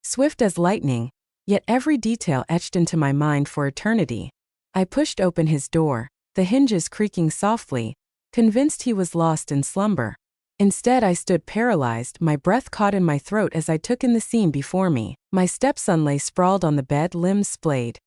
Swift as lightning, yet every detail etched into my mind for eternity. I pushed open his door, the hinges creaking softly, convinced he was lost in slumber. Instead, I stood paralyzed, my breath caught in my throat as I took in the scene before me. My stepson lay sprawled on the bed, limbs splayed,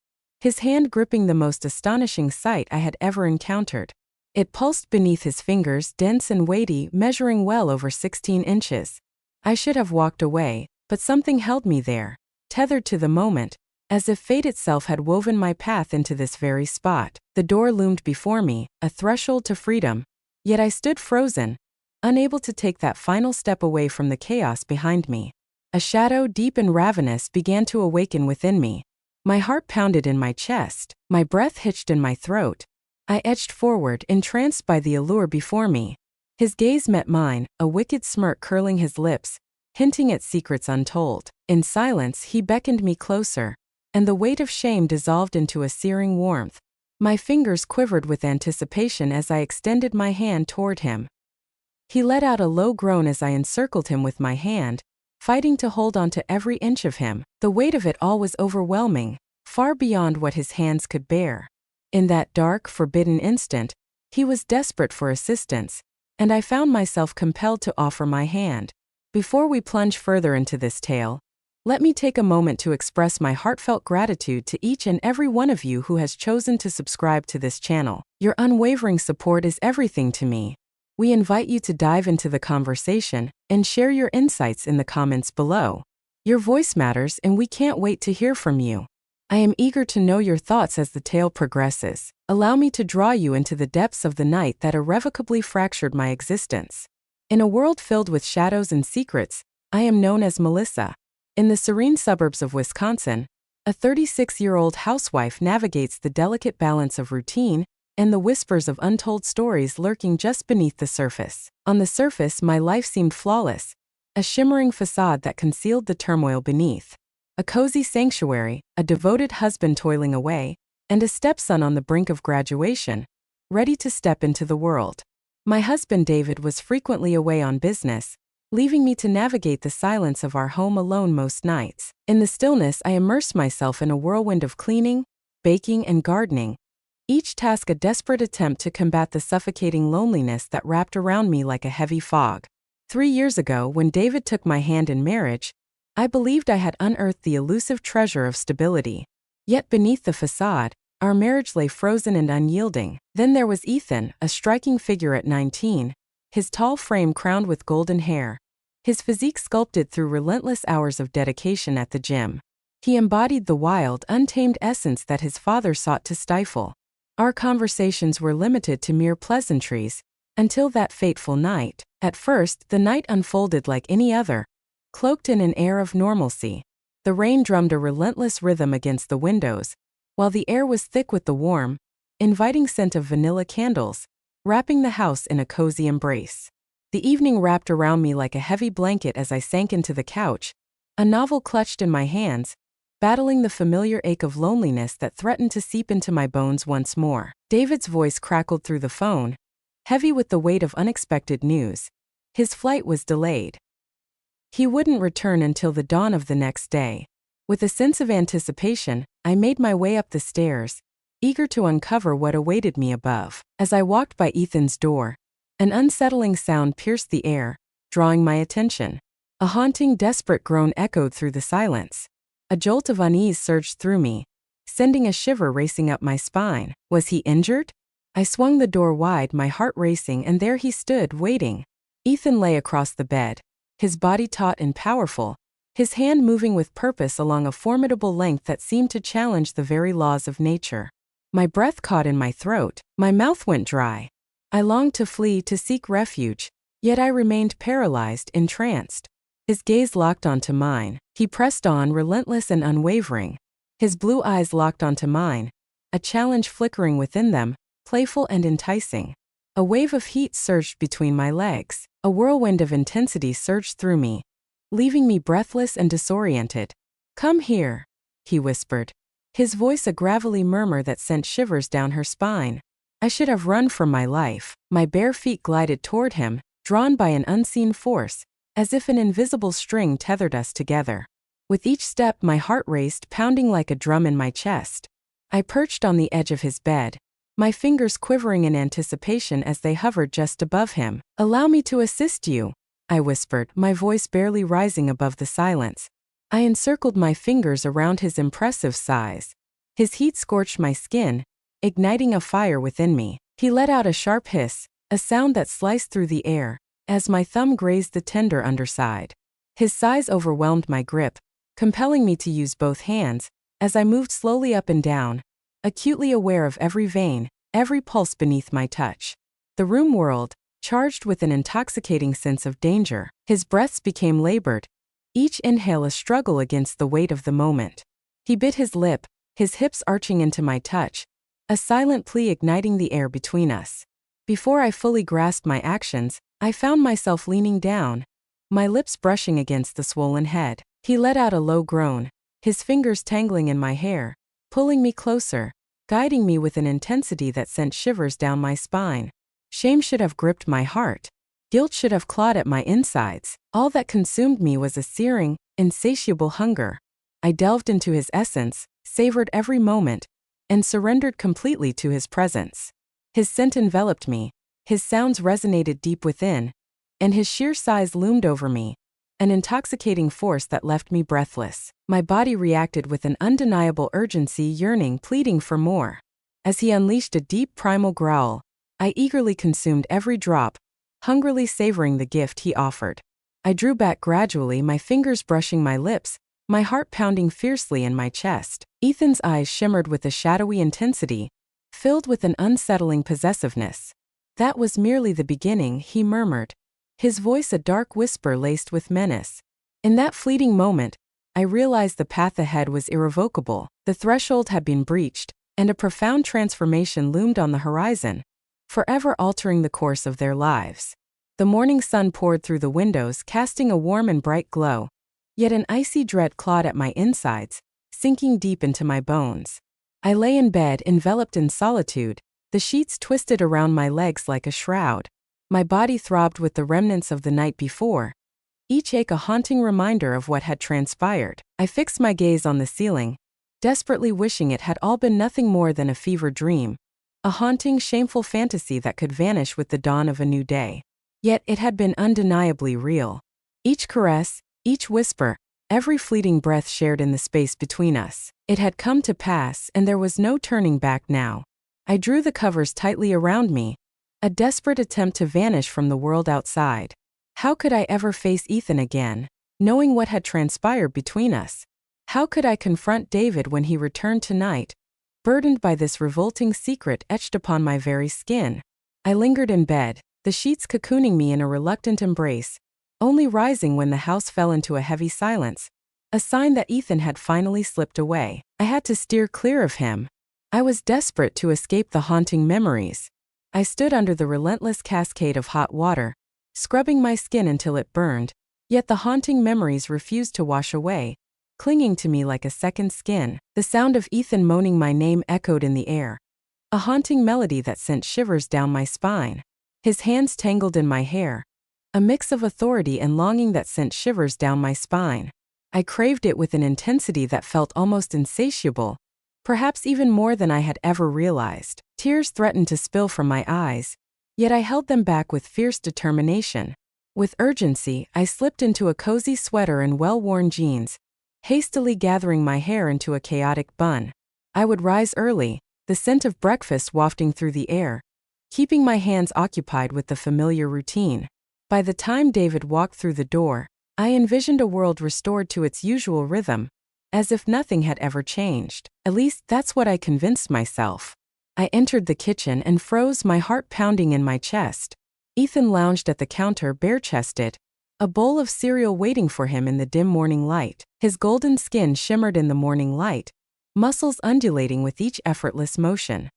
his hand gripping the most astonishing sight I had ever encountered. It pulsed beneath his fingers, dense and weighty, measuring well over 16 inches. I should have walked away, but something held me there, tethered to the moment, as if fate itself had woven my path into this very spot. The door loomed before me, a threshold to freedom, yet I stood frozen, unable to take that final step away from the chaos behind me. A shadow, deep and ravenous, began to awaken within me. My heart pounded in my chest, my breath hitched in my throat. I edged forward, entranced by the allure before me. His gaze met mine, a wicked smirk curling his lips, hinting at secrets untold. In silence, he beckoned me closer, and the weight of shame dissolved into a searing warmth. My fingers quivered with anticipation as I extended my hand toward him. He let out a low groan as I encircled him with my hand, fighting to hold on to every inch of him. The weight of it all was overwhelming, far beyond what his hands could bear. In that dark, forbidden instant, he was desperate for assistance, and I found myself compelled to offer my hand. Before we plunge further into this tale, let me take a moment to express my heartfelt gratitude to each and every one of you who has chosen to subscribe to this channel. Your unwavering support is everything to me. We invite you to dive into the conversation and share your insights in the comments below. Your voice matters, and we can't wait to hear from you. I am eager to know your thoughts as the tale progresses. Allow me to draw you into the depths of the night that irrevocably fractured my existence. In a world filled with shadows and secrets, I am known as Melissa. In the serene suburbs of Wisconsin, a 36-year-old housewife navigates the delicate balance of routine and the whispers of untold stories lurking just beneath the surface. On the surface, my life seemed flawless, a shimmering facade that concealed the turmoil beneath. A cozy sanctuary, a devoted husband toiling away, and a stepson on the brink of graduation, ready to step into the world. My husband David was frequently away on business, leaving me to navigate the silence of our home alone most nights. In the stillness, I immersed myself in a whirlwind of cleaning, baking, and gardening, each task a desperate attempt to combat the suffocating loneliness that wrapped around me like a heavy fog. 3 years ago, when David took my hand in marriage, I believed I had unearthed the elusive treasure of stability. Yet beneath the facade, our marriage lay frozen and unyielding. Then there was Ethan, a striking figure at 19, his tall frame crowned with golden hair, his physique sculpted through relentless hours of dedication at the gym. He embodied the wild, untamed essence that his father sought to stifle. Our conversations were limited to mere pleasantries, until that fateful night. At first, the night unfolded like any other, cloaked in an air of normalcy. The rain drummed a relentless rhythm against the windows, while the air was thick with the warm, inviting scent of vanilla candles, wrapping the house in a cozy embrace. The evening wrapped around me like a heavy blanket as I sank into the couch, a novel clutched in my hands, battling the familiar ache of loneliness that threatened to seep into my bones once more. David's voice crackled through the phone, heavy with the weight of unexpected news. His flight was delayed. He wouldn't return until the dawn of the next day. With a sense of anticipation, I made my way up the stairs, eager to uncover what awaited me above. As I walked by Ethan's door, an unsettling sound pierced the air, drawing my attention. A haunting, desperate groan echoed through the silence. A jolt of unease surged through me, sending a shiver racing up my spine. Was he injured? I swung the door wide, my heart racing, and there he stood, waiting. Ethan lay across the bed, his body taut and powerful, his hand moving with purpose along a formidable length that seemed to challenge the very laws of nature. My breath caught in my throat, my mouth went dry. I longed to flee, to seek refuge, yet I remained paralyzed, entranced. His gaze locked onto mine. He pressed on, relentless and unwavering. His blue eyes locked onto mine, a challenge flickering within them, playful and enticing. A wave of heat surged between my legs. A whirlwind of intensity surged through me, leaving me breathless and disoriented. "Come here," he whispered, his voice a gravelly murmur that sent shivers down her spine. I should have run for my life. My bare feet glided toward him, drawn by an unseen force, as if an invisible string tethered us together. With each step, my heart raced, pounding like a drum in my chest. I perched on the edge of his bed, my fingers quivering in anticipation as they hovered just above him. "Allow me to assist you," I whispered, my voice barely rising above the silence. I encircled my fingers around his impressive size. His heat scorched my skin, igniting a fire within me. He let out a sharp hiss, a sound that sliced through the air, as my thumb grazed the tender underside. His size overwhelmed my grip, compelling me to use both hands, as I moved slowly up and down, acutely aware of every vein, every pulse beneath my touch. The room whirled, charged with an intoxicating sense of danger. His breaths became labored, each inhale a struggle against the weight of the moment. He bit his lip, his hips arching into my touch, a silent plea igniting the air between us. Before I fully grasped my actions, I found myself leaning down, my lips brushing against the swollen head. He let out a low groan, his fingers tangling in my hair, pulling me closer, guiding me with an intensity that sent shivers down my spine. Shame should have gripped my heart. Guilt should have clawed at my insides. All that consumed me was a searing, insatiable hunger. I delved into his essence, savored every moment, and surrendered completely to his presence. His scent enveloped me, his sounds resonated deep within, and his sheer size loomed over me, an intoxicating force that left me breathless. My body reacted with an undeniable urgency, yearning, pleading for more. As he unleashed a deep primal growl, I eagerly consumed every drop, hungrily savoring the gift he offered. I drew back gradually, my fingers brushing my lips, my heart pounding fiercely in my chest. Ethan's eyes shimmered with a shadowy intensity, filled with an unsettling possessiveness. "That was merely the beginning," he murmured, his voice a dark whisper laced with menace. In that fleeting moment, I realized the path ahead was irrevocable. The threshold had been breached, and a profound transformation loomed on the horizon, forever altering the course of their lives. The morning sun poured through the windows, casting a warm and bright glow, yet an icy dread clawed at my insides, sinking deep into my bones. I lay in bed, enveloped in solitude, the sheets twisted around my legs like a shroud. My body throbbed with the remnants of the night before, each ache a haunting reminder of what had transpired. I fixed my gaze on the ceiling, desperately wishing it had all been nothing more than a fever dream, a haunting, shameful fantasy that could vanish with the dawn of a new day. Yet it had been undeniably real. Each caress, each whisper, every fleeting breath shared in the space between us. It had come to pass, and there was no turning back now. I drew the covers tightly around me, a desperate attempt to vanish from the world outside. How could I ever face Ethan again, knowing what had transpired between us? How could I confront David when he returned tonight, burdened by this revolting secret etched upon my very skin? I lingered in bed, the sheets cocooning me in a reluctant embrace, only rising when the house fell into a heavy silence, a sign that Ethan had finally slipped away. I had to steer clear of him. I was desperate to escape the haunting memories. I stood under the relentless cascade of hot water, scrubbing my skin until it burned, yet the haunting memories refused to wash away, clinging to me like a second skin. The sound of Ethan moaning my name echoed in the air, a haunting melody that sent shivers down my spine. His hands tangled in my hair, a mix of authority and longing that sent shivers down my spine. I craved it with an intensity that felt almost insatiable, perhaps even more than I had ever realized. Tears threatened to spill from my eyes, yet I held them back with fierce determination. With urgency, I slipped into a cozy sweater and well-worn jeans, hastily gathering my hair into a chaotic bun. I would rise early, the scent of breakfast wafting through the air, keeping my hands occupied with the familiar routine. By the time David walked through the door, I envisioned a world restored to its usual rhythm, as if nothing had ever changed. At least that's what I convinced myself. I entered the kitchen and froze, my heart pounding in my chest. Ethan lounged at the counter bare-chested, a bowl of cereal waiting for him in the dim morning light. His golden skin shimmered in the morning light, muscles undulating with each effortless motion.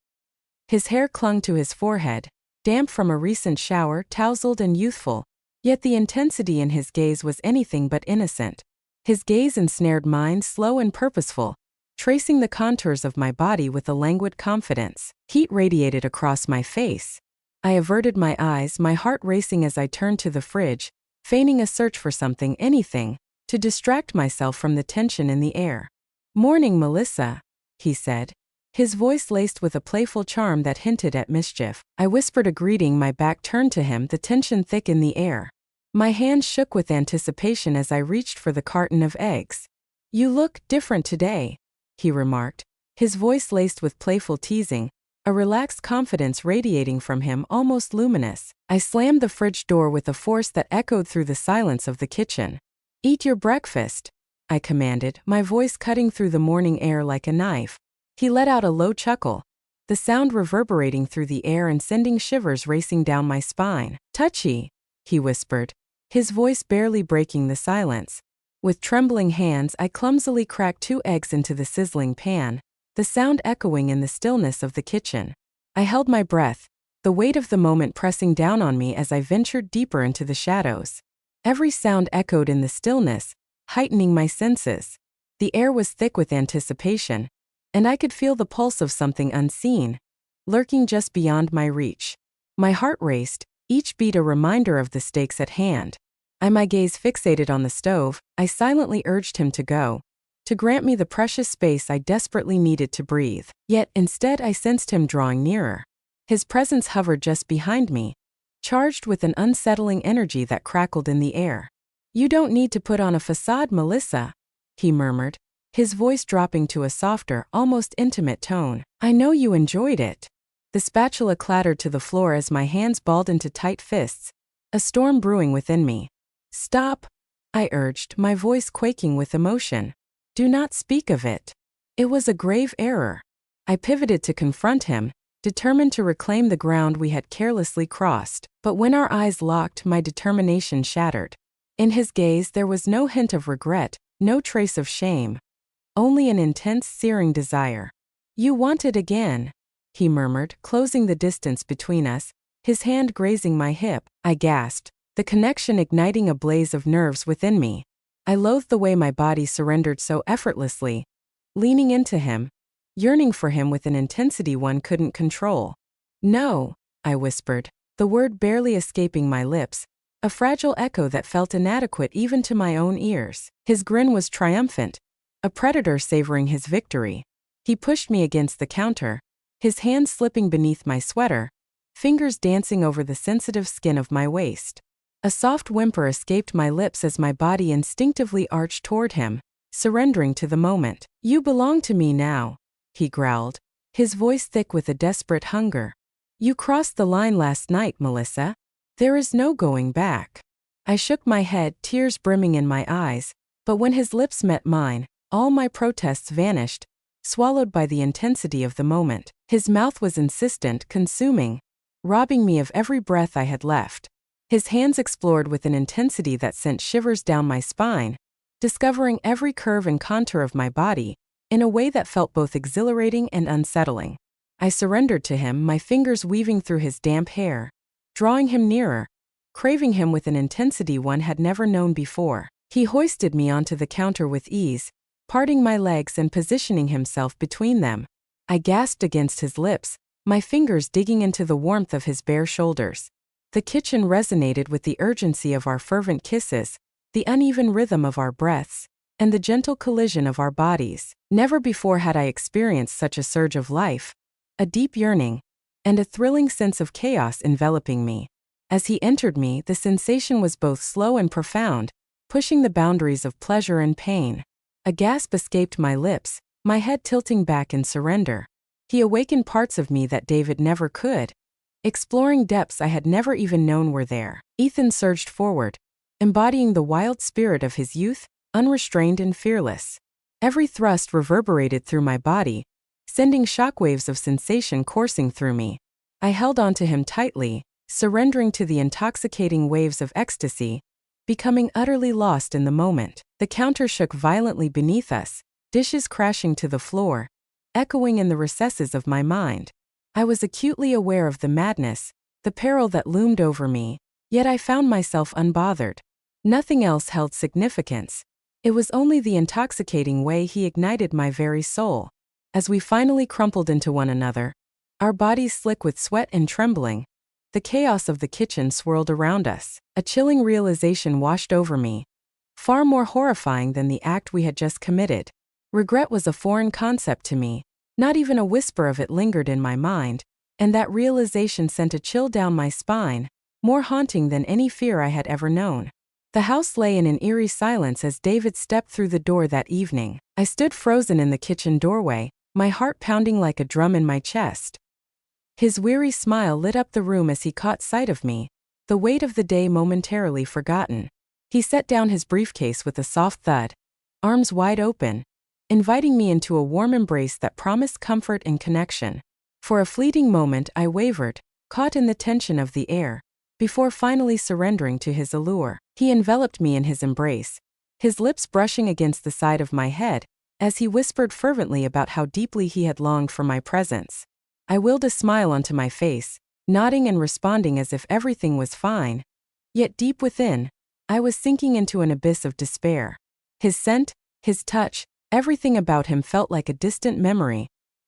His hair clung to his forehead, damp from a recent shower, tousled and youthful, yet the intensity in his gaze was anything but innocent. His gaze ensnared mine, slow and purposeful, tracing the contours of my body with a languid confidence. Heat radiated across my face. I averted my eyes, my heart racing as I turned to the fridge, feigning a search for something, anything, to distract myself from the tension in the air. "Morning, Melissa," he said, his voice laced with a playful charm that hinted at mischief. I whispered a greeting, my back turned to him, the tension thick in the air. My hand shook with anticipation as I reached for the carton of eggs. "You look different today," he remarked, his voice laced with playful teasing, a relaxed confidence radiating from him, almost luminous. I slammed the fridge door with a force that echoed through the silence of the kitchen. "Eat your breakfast," I commanded, my voice cutting through the morning air like a knife. He let out a low chuckle, the sound reverberating through the air and sending shivers racing down my spine. "Touchy," he whispered, his voice barely breaking the silence. With trembling hands, I clumsily cracked 2 eggs into the sizzling pan, the sound echoing in the stillness of the kitchen. I held my breath, the weight of the moment pressing down on me as I ventured deeper into the shadows. Every sound echoed in the stillness, heightening my senses. The air was thick with anticipation, and I could feel the pulse of something unseen, lurking just beyond my reach. My heart raced, each beat a reminder of the stakes at hand. My gaze fixated on the stove, I silently urged him to go, to grant me the precious space I desperately needed to breathe. Yet instead I sensed him drawing nearer. His presence hovered just behind me, charged with an unsettling energy that crackled in the air. "You don't need to put on a facade, Melissa," he murmured, his voice dropping to a softer, almost intimate tone. "I know you enjoyed it." The spatula clattered to the floor as my hands balled into tight fists, a storm brewing within me. "Stop," I urged, my voice quaking with emotion. "Do not speak of it. It was a grave error." I pivoted to confront him, determined to reclaim the ground we had carelessly crossed. But when our eyes locked, my determination shattered. In his gaze there was no hint of regret, no trace of shame, only an intense, searing desire. "You want it again," he murmured, closing the distance between us, his hand grazing my hip. I gasped, the connection igniting a blaze of nerves within me. I loathed the way my body surrendered so effortlessly, leaning into him, yearning for him with an intensity one couldn't control. "No," I whispered, the word barely escaping my lips, a fragile echo that felt inadequate even to my own ears. His grin was triumphant, a predator savoring his victory. He pushed me against the counter, his hands slipping beneath my sweater, fingers dancing over the sensitive skin of my waist. A soft whimper escaped my lips as my body instinctively arched toward him, surrendering to the moment. "You belong to me now," he growled, his voice thick with a desperate hunger. "You crossed the line last night, Melissa. There is no going back." I shook my head, tears brimming in my eyes, but when his lips met mine, all my protests vanished, swallowed by the intensity of the moment. His mouth was insistent, consuming, robbing me of every breath I had left. His hands explored with an intensity that sent shivers down my spine, discovering every curve and contour of my body, in a way that felt both exhilarating and unsettling. I surrendered to him, my fingers weaving through his damp hair, drawing him nearer, craving him with an intensity one had never known before. He hoisted me onto the counter with ease, parting my legs and positioning himself between them. I gasped against his lips, my fingers digging into the warmth of his bare shoulders. The kitchen resonated with the urgency of our fervent kisses, the uneven rhythm of our breaths, and the gentle collision of our bodies. Never before had I experienced such a surge of life, a deep yearning, and a thrilling sense of chaos enveloping me. As he entered me, the sensation was both slow and profound, pushing the boundaries of pleasure and pain. A gasp escaped my lips, my head tilting back in surrender. He awakened parts of me that David never could, exploring depths I had never even known were there. Ethan surged forward, embodying the wild spirit of his youth, unrestrained and fearless. Every thrust reverberated through my body, sending shockwaves of sensation coursing through me. I held onto him tightly, surrendering to the intoxicating waves of ecstasy, becoming utterly lost in the moment. The counter shook violently beneath us, dishes crashing to the floor, echoing in the recesses of my mind. I was acutely aware of the madness, the peril that loomed over me, yet I found myself unbothered. Nothing else held significance. It was only the intoxicating way he ignited my very soul. As we finally crumpled into one another, our bodies slick with sweat and trembling, the chaos of the kitchen swirled around us. A chilling realization washed over me. far more horrifying than the act we had just committed. Regret was a foreign concept to me. Not even a whisper of it lingered in my mind, and that realization sent a chill down my spine, more haunting than any fear I had ever known. The house lay in an eerie silence as David stepped through the door that evening. I stood frozen in the kitchen doorway, my heart pounding like a drum in my chest. His weary smile lit up the room as he caught sight of me, the weight of the day momentarily forgotten. He set down his briefcase with a soft thud, arms wide open, inviting me into a warm embrace that promised comfort and connection. For a fleeting moment I wavered, caught in the tension of the air, before finally surrendering to his allure. He enveloped me in his embrace, his lips brushing against the side of my head, as he whispered fervently about how deeply he had longed for my presence. I willed a smile onto my face, nodding and responding as if everything was fine. Yet deep within, I was sinking into an abyss of despair. His scent, his touch, everything about him felt like a distant memory,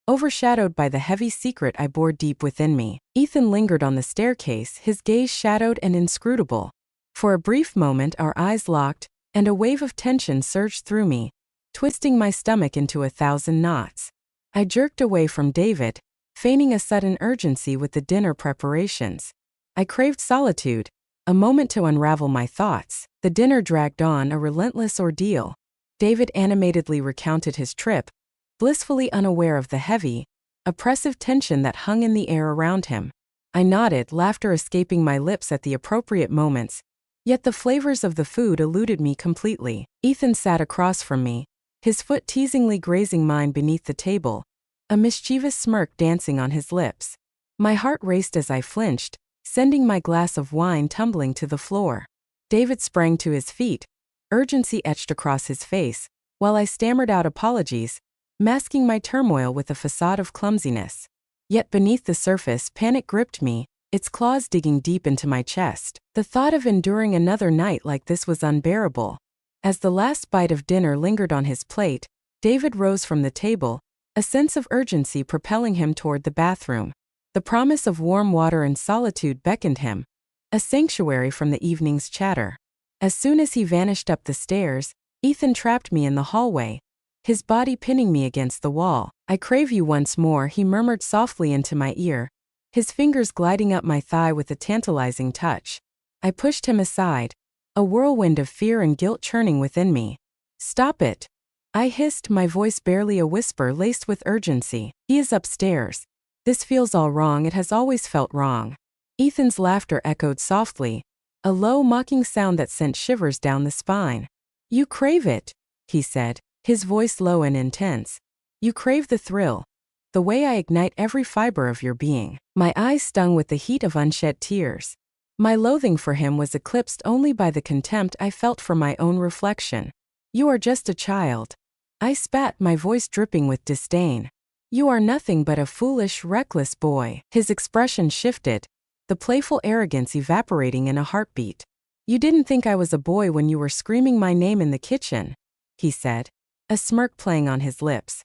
overshadowed by the heavy secret I bore deep within me. Ethan lingered on the staircase, his gaze shadowed and inscrutable. For a brief moment our eyes locked, and a wave of tension surged through me, twisting my stomach into 1,000 knots. I jerked away from David, feigning a sudden urgency with the dinner preparations. I craved solitude, a moment to unravel my thoughts. The dinner dragged on, a relentless ordeal. David animatedly recounted his trip, blissfully unaware of the heavy, oppressive tension that hung in the air around him. I nodded, laughter escaping my lips at the appropriate moments, yet the flavors of the food eluded me completely. Ethan sat across from me, his foot teasingly grazing mine beneath the table, a mischievous smirk dancing on his lips. My heart raced as I flinched, sending my glass of wine tumbling to the floor. David sprang to his feet, urgency etched across his face, while I stammered out apologies, masking my turmoil with a facade of clumsiness. Yet beneath the surface, panic gripped me, its claws digging deep into my chest. The thought of enduring another night like this was unbearable. As the last bite of dinner lingered on his plate, David rose from the table, a sense of urgency propelling him toward the bathroom. The promise of warm water and solitude beckoned him, a sanctuary from the evening's chatter. As soon as he vanished up the stairs, Ethan trapped me in the hallway, his body pinning me against the wall. "I crave you once more," he murmured softly into my ear, his fingers gliding up my thigh with a tantalizing touch. I pushed him aside, a whirlwind of fear and guilt churning within me. "Stop it," I hissed, my voice barely a whisper laced with urgency. "He is upstairs. This feels all wrong, it has always felt wrong." Ethan's laughter echoed softly, a low mocking sound that sent shivers down the spine. "You crave it," he said, his voice low and intense. "You crave the thrill, the way I ignite every fiber of your being." My eyes stung with the heat of unshed tears. My loathing for him was eclipsed only by the contempt I felt for my own reflection. "You are just a child," I spat, my voice dripping with disdain. "You are nothing but a foolish, reckless boy." His expression shifted, the playful arrogance evaporating in a heartbeat. "You didn't think I was a boy when you were screaming my name in the kitchen," he said, a smirk playing on his lips.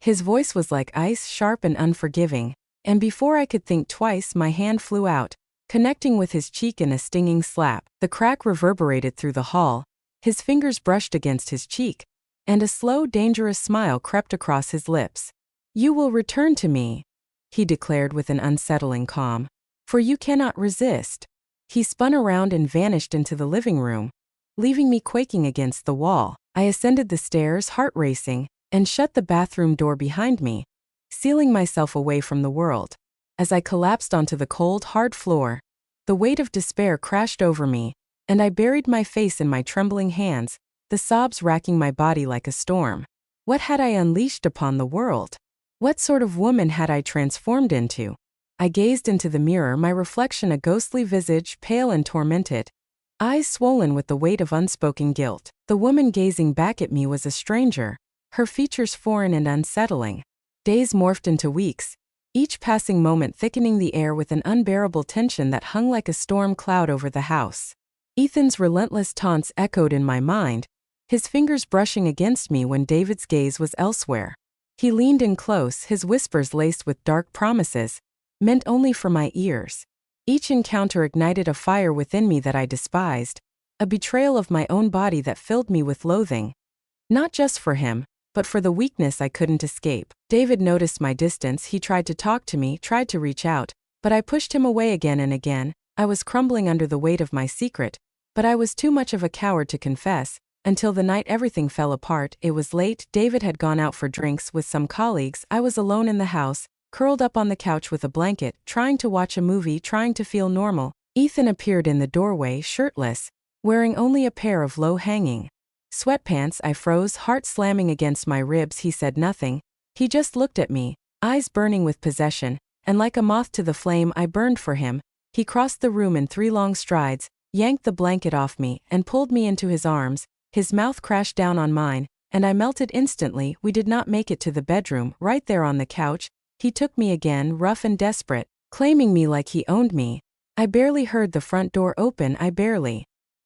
His voice was like ice, sharp and unforgiving, and before I could think twice, my hand flew out, connecting with his cheek in a stinging slap. The crack reverberated through the hall, his fingers brushed against his cheek, and a slow, dangerous smile crept across his lips. "You will return to me," he declared with an unsettling calm, "for you cannot resist." He spun around and vanished into the living room, leaving me quaking against the wall. I ascended the stairs, heart racing, and shut the bathroom door behind me, sealing myself away from the world. As I collapsed onto the cold, hard floor, the weight of despair crashed over me, and I buried my face in my trembling hands, the sobs racking my body like a storm. What had I unleashed upon the world? What sort of woman had I transformed into? I gazed into the mirror, my reflection a ghostly visage, pale and tormented, eyes swollen with the weight of unspoken guilt. The woman gazing back at me was a stranger, her features foreign and unsettling. Days morphed into weeks, each passing moment thickening the air with an unbearable tension that hung like a storm cloud over the house. Ethan's relentless taunts echoed in my mind, his fingers brushing against me when David's gaze was elsewhere. He leaned in close, his whispers laced with dark promises, meant only for my ears. Each encounter ignited a fire within me that I despised, A betrayal of my own body that filled me with loathing. Not just for him, but for the weakness I couldn't escape. David noticed my distance. He tried to talk to me, tried to reach out, but I pushed him away again and again. I was crumbling under the weight of my secret, but I was too much of a coward to confess. Until the night everything fell apart. It was late. David had gone out for drinks with some colleagues. I was alone in the house, curled up on the couch with a blanket, trying to watch a movie, trying to feel normal. Ethan appeared in the doorway, shirtless, wearing only a pair of low-hanging sweatpants. I froze, heart slamming against my ribs. He said nothing. He just looked at me, eyes burning with possession, and like a moth to the flame, I burned for him. He crossed the room in 3 long strides, yanked the blanket off me, and pulled me into his arms. His mouth crashed down on mine, and I melted instantly. We did not make it to the bedroom. Right there on the couch, he took me again, rough and desperate, claiming me like he owned me. I barely heard the front door open. I barely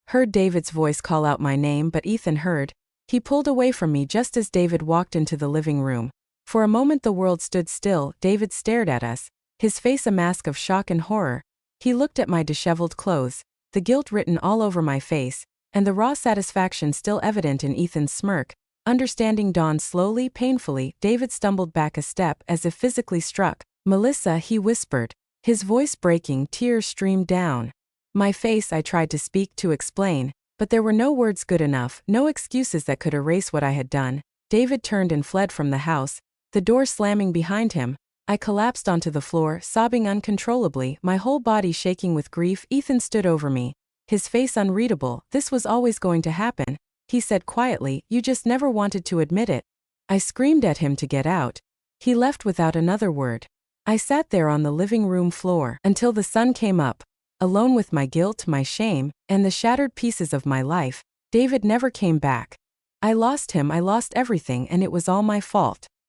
heard David's voice call out my name, but Ethan heard. He pulled away from me just as David walked into the living room. For a moment the world stood still. David stared at us, his face a mask of shock and horror. He looked at my disheveled clothes, the guilt written all over my face, and the raw satisfaction still evident in Ethan's smirk. Understanding dawned slowly, painfully. David stumbled back a step as if physically struck. "Melissa," he whispered, his voice breaking. Tears streamed down my face. I tried to speak, to explain, but there were no words good enough, no excuses that could erase what I had done. David turned and fled from the house, the door slamming behind him. I collapsed onto the floor, sobbing uncontrollably, my whole body shaking with grief. Ethan stood over me, his face unreadable. "This was always going to happen," he said quietly. "You just never wanted to admit it." I screamed at him to get out. He left without another word. I sat there on the living room floor until the sun came up, alone with my guilt, my shame, and the shattered pieces of my life. David never came back. I lost him, I lost everything, and it was all my fault.